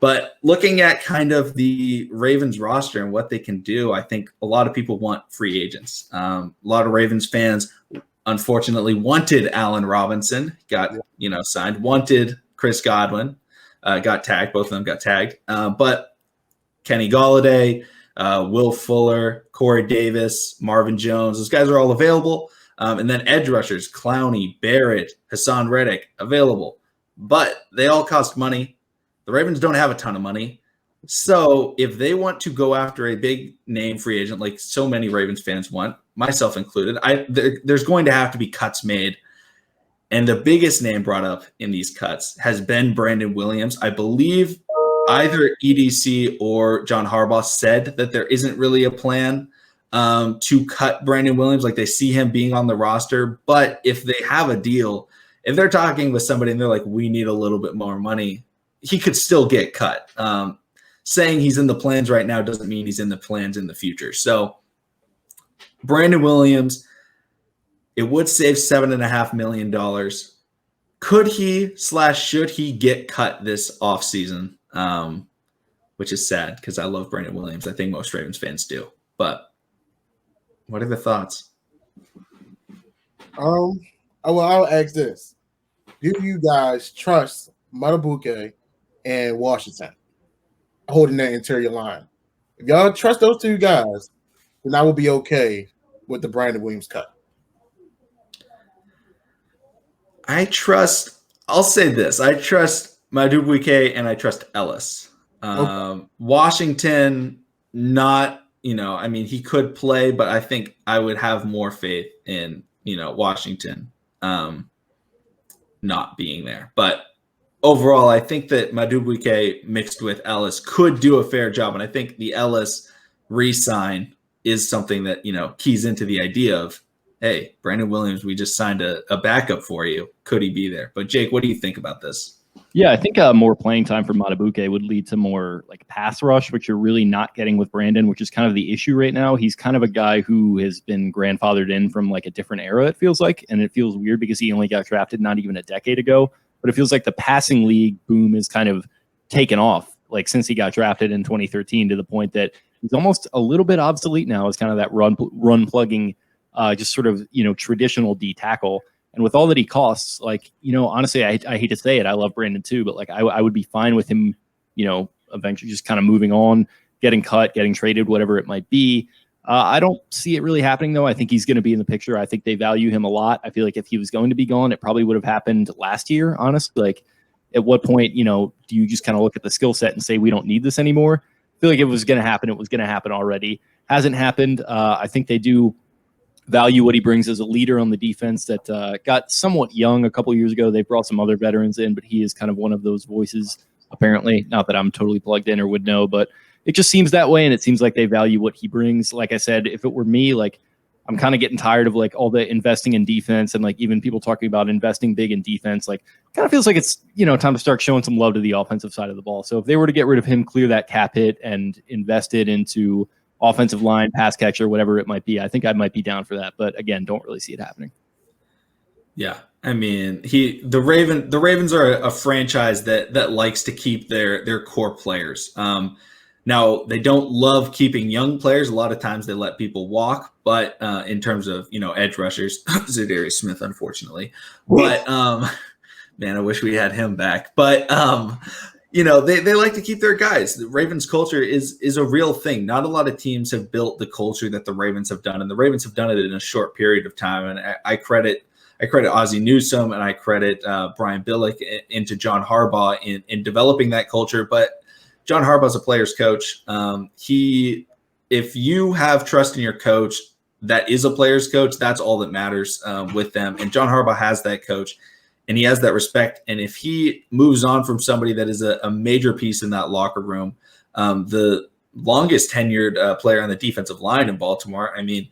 But looking at kind of the Ravens roster and what they can do, I think a lot of people want free agents. A lot of Ravens fans, unfortunately, wanted Allen Robinson, got signed, wanted Chris Godwin, got tagged. Both of them got tagged. But Kenny Golladay, Will Fuller, Corey Davis, Marvin Jones, those guys are all available. And then edge rushers, Clowney, Barrett, Hassan Reddick, available. But they all cost money. The Ravens don't have a ton of money. So if they want to go after a big name free agent like so many Ravens fans want, myself included, there's going to have to be cuts made. And the biggest name brought up in these cuts has been Brandon Williams. I believe either EDC or John Harbaugh said that there isn't really a plan to cut Brandon Williams. Like, they see him being on the roster. But if they have a deal, if they're talking with somebody and they're like, we need a little bit more money, he could still get cut. Saying he's in the plans right now doesn't mean he's in the plans in the future. So Brandon Williams, it would save $7.5 million. Could he/should he get cut this offseason? Which is sad because I love Brandon Williams. I think most Ravens fans do. But what are the thoughts? I'll ask this. Do you guys trust Madubuike and Washington holding that interior line? If y'all trust those two guys, then I will be okay with the Brandon Williams cut. I'll say this. I trust Madubuike and I trust Ellis. Okay. Washington, not, he could play, but I think I would have more faith in, Washington not being there. But overall, I think that Madubuike mixed with Ellis could do a fair job. And I think the Ellis re-sign is something that, keys into the idea of, hey, Brandon Williams, we just signed a backup for you. Could he be there? But Jake, what do you think about this? Yeah, I think more playing time for Madubuike would lead to more like pass rush, which you're really not getting with Brandon, which is kind of the issue right now. He's kind of a guy who has been grandfathered in from like a different era, it feels like. And it feels weird because he only got drafted not even a decade ago. But it feels like the passing league boom is kind of taken off, like since he got drafted in 2013, to the point that he's almost a little bit obsolete now as kind of that run plugging, just sort of, traditional D tackle. And with all that he costs, like, honestly, I hate to say it, I love Brandon too, but like I would be fine with him, eventually just kind of moving on, getting cut, getting traded, whatever it might be. I don't see it really happening, though. I think he's going to be in the picture. I think they value him a lot. I feel like if he was going to be gone, it probably would have happened last year, honestly. Like, at what point, do you just kind of look at the skill set and say, we don't need this anymore? I feel like if it was going to happen, it was going to happen already. Hasn't happened. I think they do value what he brings as a leader on the defense that got somewhat young a couple years ago. They brought some other veterans in, but he is kind of one of those voices, apparently. Not that I'm totally plugged in or would know, but it just seems that way, and it seems like they value what he brings. Like I said, if it were me, like, I'm kind of getting tired of like all the investing in defense and like even people talking about investing big in defense. Like, kind of feels like it's, time to start showing some love to the offensive side of the ball. So if they were to get rid of him, clear that cap hit, and invest it into offensive line, pass catcher, whatever it might be, I think I might be down for that. But again, don't really see it happening. Yeah, I mean, the Ravens are a franchise that likes to keep their core players. Now, they don't love keeping young players. A lot of times they let people walk, but in terms of, edge rushers, Zadarius Smith, unfortunately. But, man, I wish we had him back. But, they like to keep their guys. The Ravens culture is a real thing. Not a lot of teams have built the culture that the Ravens have done, and the Ravens have done it in a short period of time. And I credit Ozzie Newsome and I credit Brian Billick into John Harbaugh in developing that culture. But John Harbaugh's a player's coach. If you have trust in your coach, that is a player's coach. That's all that matters with them. And John Harbaugh has that coach, and he has that respect. And if he moves on from somebody that is a major piece in that locker room, the longest tenured player on the defensive line in Baltimore, I mean,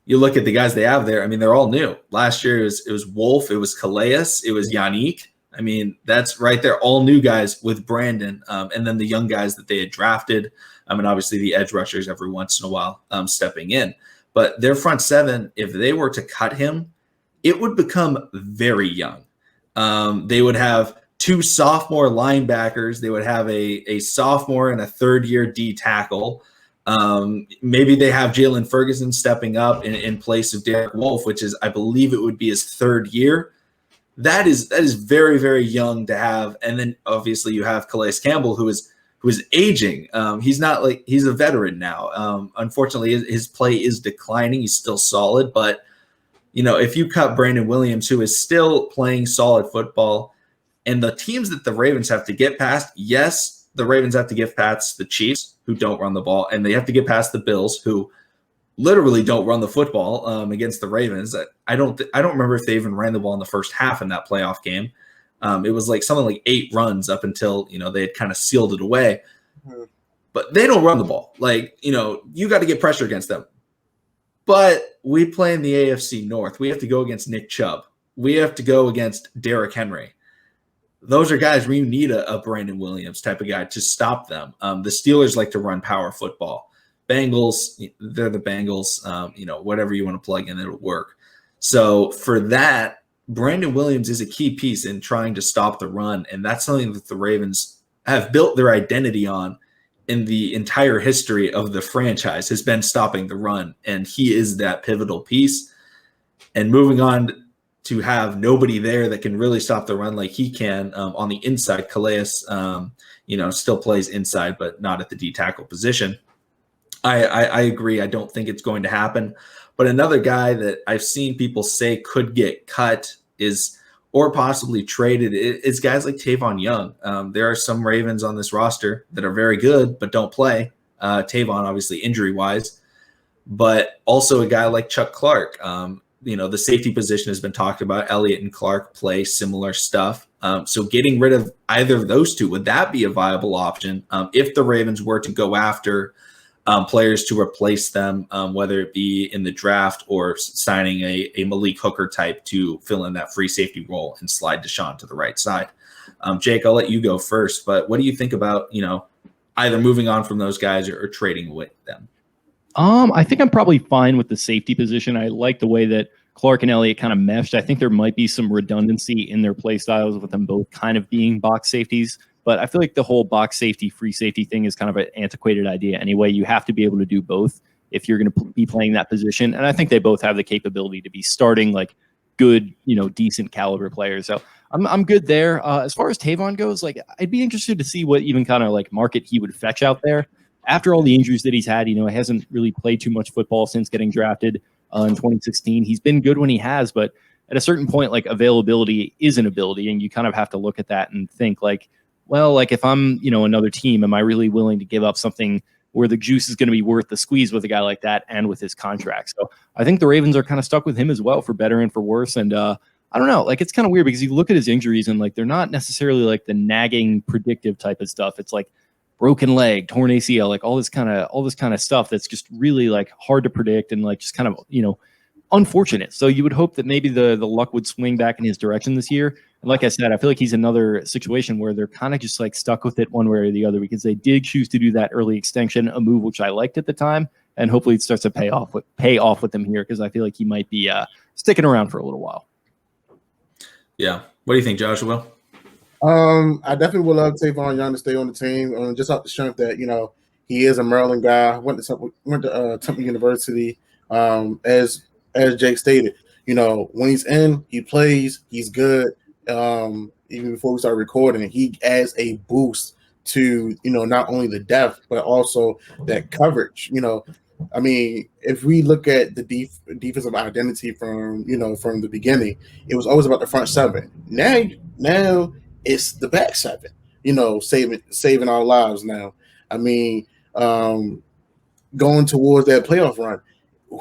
you look at the guys they have there. I mean, they're all new. Last year it was Wolf, it was Calais, it was Yannick. I mean, that's right there, all new guys with Brandon, and then the young guys that they had drafted, and obviously the edge rushers every once in a while stepping in. But their front seven, if they were to cut him, it would become very young. They would have 2 sophomore linebackers. They would have a sophomore and a third-year D tackle. Maybe they have Jalen Ferguson stepping up in place of Derek Wolfe, which is, I believe it would be his 3rd year. That is very, very young to have. And then obviously you have Calais Campbell, who is aging. He's a veteran now. Unfortunately, his play is declining. He's still solid, but if you cut Brandon Williams, who is still playing solid football, and the teams that the Ravens have to get past, yes, the Ravens have to get past the Chiefs, who don't run the ball, and they have to get past the Bills, who literally don't run the football against the Ravens. I don't remember if they even ran the ball in the first half in that playoff game. It was something like 8 runs up until they had kind of sealed it away. Mm-hmm. But they don't run the ball. You got to get pressure against them. But we play in the AFC North. We have to go against Nick Chubb. We have to go against Derrick Henry. Those are guys where you need a Brandon Williams type of guy to stop them. The Steelers like to run power football. Bengals, they're the Bengals. Whatever you want to plug in, it'll work. So for that, Brandon Williams is a key piece in trying to stop the run, and that's something that the Ravens have built their identity on in the entire history of the franchise, has been stopping the run, and he is that pivotal piece. And moving on to have nobody there that can really stop the run like he can on the inside. Calais, still plays inside, but not at the D tackle position. I agree. I don't think it's going to happen. But another guy that I've seen people say could get cut or possibly traded is guys like Tavon Young. There are some Ravens on this roster that are very good but don't play. Tavon, obviously injury-wise, but also a guy like Chuck Clark. The safety position has been talked about. Elliott and Clark play similar stuff. So getting rid of either of those two, would that be a viable option if the Ravens were to go after players to replace them, whether it be in the draft or signing a Malik Hooker type to fill in that free safety role and slide Deshaun to the right side? Jake, I'll let you go first, but what do you think about, either moving on from those guys or trading with them? I think I'm probably fine with the safety position. I like the way that Clark and Elliott kind of meshed. I think there might be some redundancy in their play styles with them both kind of being box safeties. But I feel like the whole box safety, free safety thing is kind of an antiquated idea anyway. You have to be able to do both if you're going to be playing that position. And I think they both have the capability to be starting good, decent caliber players. So I'm good there. As far as Tavon goes, I'd be interested to see what even kind of market he would fetch out there. After all the injuries that he's had, he hasn't really played too much football since getting drafted in 2016. He's been good when he has, but at a certain point, availability is an ability, and you kind of have to look at that and think if I'm, another team, am I really willing to give up something where the juice is going to be worth the squeeze with a guy like that and with his contract? So I think the Ravens are kind of stuck with him as well, for better and for worse. And I don't know, it's kind of weird because you look at his injuries and they're not necessarily the nagging predictive type of stuff. It's broken leg, torn ACL, all this kind of stuff that's just really hard to predict and just kind of, unfortunate. So you would hope that maybe the luck would swing back in his direction this year. And like I said, I feel like he's another situation where they're kind of just stuck with it one way or the other, because they did choose to do that early extension, a move which I liked at the time, and hopefully it starts to pay off with him here, because I feel like he might be sticking around for a little while. Yeah. What do you think, Joshua? I definitely would love Tavon Young to stay on the team, just off the strength that he is a Maryland guy, went to Temple University. As Jake stated, when he's in, he plays, he's good. Even before we start recording, he adds a boost to not only the depth but also that coverage. If we look at the defensive identity from the beginning, it was always about the front seven. Now it's the back seven. Saving our lives now. Going towards that playoff run,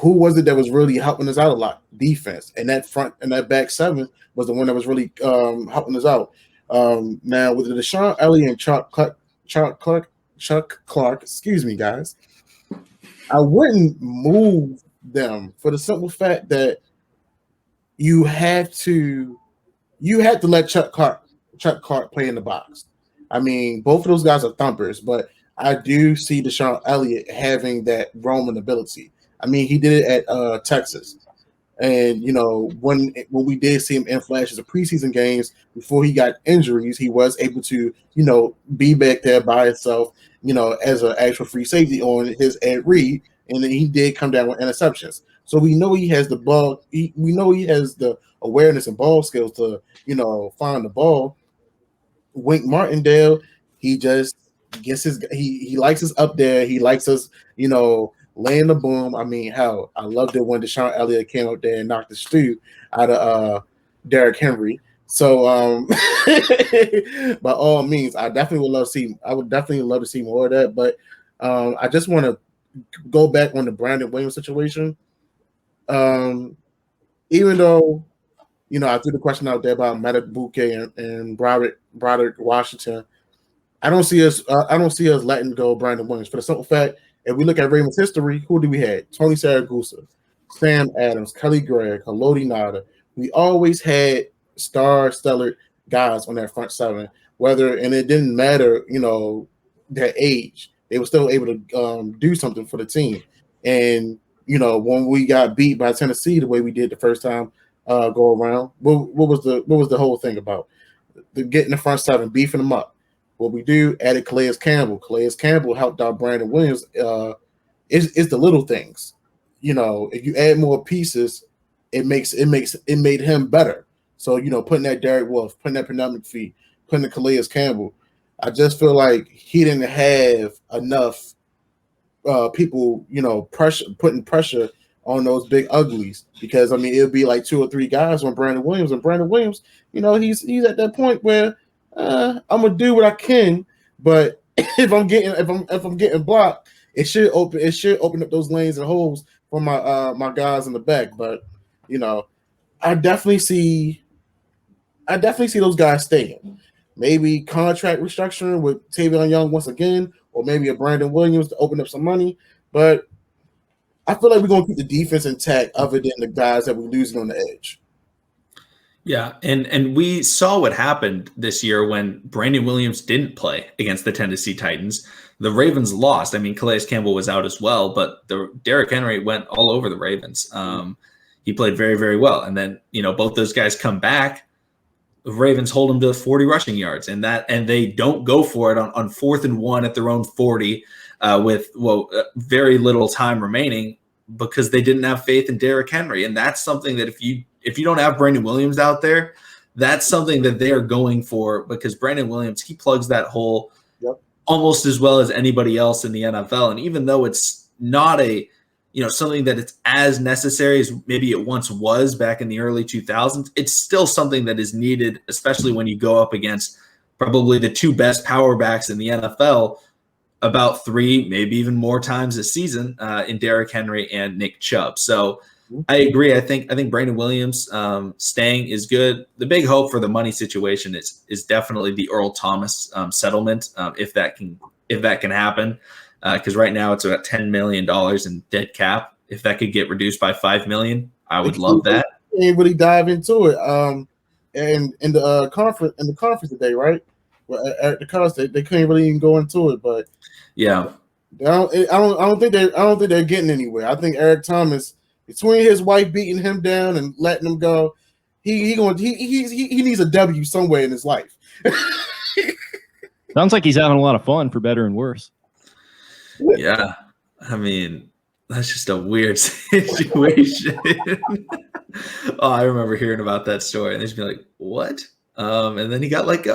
who was it that was really helping us out a lot? Defense. And that front and that back seven was the one that was really helping us out. Now with the Deshaun Elliott and Chuck Clark, excuse me, guys, I wouldn't move them for the simple fact that you had to let Chuck Clark play in the box. Both of those guys are thumpers, but I do see Deshaun Elliott having that roaming ability. He did it at Texas. And when we did see him in flashes of preseason games before he got injuries, he was able to be back there by himself, as an actual free safety on his Ed Reed, and then he did come down with interceptions. So we know he has the ball. We know he has the awareness and ball skills to find the ball. Wink Martindale, he just gets he likes us up there. He likes us, laying the boom. I mean, hell, I loved it when Deshaun Elliott came up there and knocked the stew out of Derrick Henry. So by all means, I would definitely love to see more of that. But I just want to go back on the Brandon Williams situation. Even though I threw the question out there about Madubuike and Broderick Washington, I don't see us letting go of Brandon Williams for the simple fact. If we look at Ravens history, who do we have? Tony Saragusa, Sam Adams, Kelly Gregg, Haloti Ngata. We always had stellar guys on that front seven. And it didn't matter, their age, they were still able to do something for the team. And when we got beat by Tennessee the way we did the first time go around, what was the whole thing about? Getting the front seven, beefing them up. What we do, added Calais Campbell. Calais Campbell helped out Brandon Williams. It's the little things. If you add more pieces, it made him better. So, putting that Derek Wolfe, putting that Pernell McPhee, putting the Calais Campbell, I just feel like he didn't have enough people, putting pressure on those big uglies, because it would be like 2 or 3 guys on Brandon Williams, and Brandon Williams, he's at that point where I'm gonna do what I can, but if I'm getting blocked, it should open up those lanes and holes for my guys in the back. But I definitely see those guys staying. Maybe contract restructuring with Tavion Young once again, or maybe a Brandon Williams to open up some money. But I feel like we're gonna keep the defense intact, other than the guys that we're losing on the edge. Yeah, and we saw what happened this year when Brandon Williams didn't play against the Tennessee Titans. The Ravens lost. Calais Campbell was out as well, but Derrick Henry went all over the Ravens. He played very, very well. And then, both those guys come back. The Ravens hold him to 40 rushing yards, and they don't go for it on 4th and 1 at their own 40 with very little time remaining, because they didn't have faith in Derrick Henry. And that's something that if you don't have Brandon Williams out there, that's something that they are going for, because Brandon Williams, he plugs that hole almost as well as anybody else in the NFL. And even though it's not something that it's as necessary as maybe it once was back in the early 2000s, it's still something that is needed, especially when you go up against probably the 2 best power backs in the NFL about 3, maybe even more times this season in Derrick Henry and Nick Chubb. So I agree. I think Brandon Williams staying is good. The big hope for the money situation is definitely the Earl Thomas settlement, if that can happen, because right now it's about $10 million in dead cap. If that could get reduced by $5 million, I would love that. Can't really dive into it. And in the conference today, right? Well, at the conference, they couldn't really even go into it, but yeah, I don't think they're getting anywhere. I think Eric Thomas, between his wife beating him down and letting him go, he needs a W somewhere in his life. Sounds like he's having a lot of fun, for better and worse. Yeah, that's just a weird situation. I remember hearing about that story, and they just be like, "What?" And then he got let go.